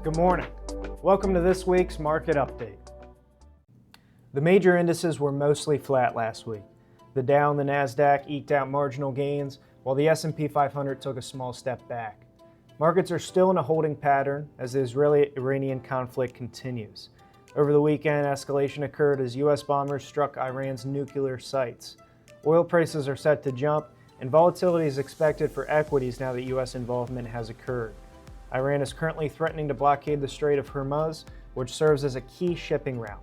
Good morning. Welcome to this week's market update. The major indices were mostly flat last week. The Dow and the Nasdaq eked out marginal gains, while the S&P 500 took a small step back. Markets are still in a holding pattern as the Israeli-Iranian conflict continues. Over the weekend, escalation occurred as U.S. bombers struck Iran's nuclear sites. Oil prices are set to jump, and volatility is expected for equities now that U.S. involvement has occurred. Iran is currently threatening to blockade the Strait of Hormuz, which serves as a key shipping route.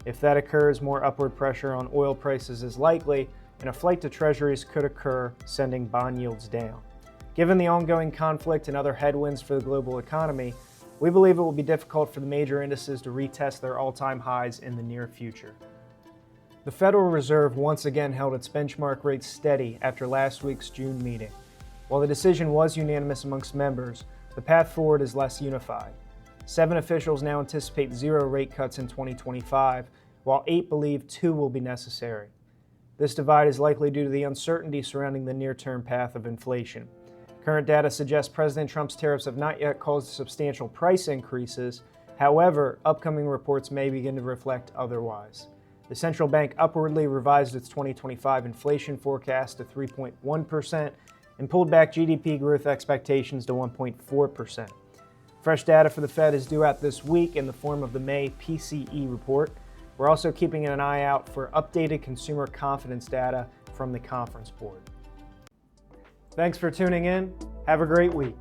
If that occurs, more upward pressure on oil prices is likely, and a flight to treasuries could occur, sending bond yields down. Given the ongoing conflict and other headwinds for the global economy, we believe it will be difficult for the major indices to retest their all-time highs in the near future. The Federal Reserve once again held its benchmark rate steady after last week's June meeting. While the decision was unanimous amongst members, the path forward is less unified. 7 officials now anticipate 0 rate cuts in 2025, while 8 believe 2 will be necessary. This divide is likely due to the uncertainty surrounding the near-term path of inflation. Current data suggests President Trump's tariffs have not yet caused substantial price increases. However, upcoming reports may begin to reflect otherwise. The central bank upwardly revised its 2025 inflation forecast to 3.1%, and pulled back GDP growth expectations to 1.4%. Fresh data for the Fed is due out this week in the form of the May PCE report. We're also keeping an eye out for updated consumer confidence data from the Conference Board. Thanks for tuning in. Have a great week.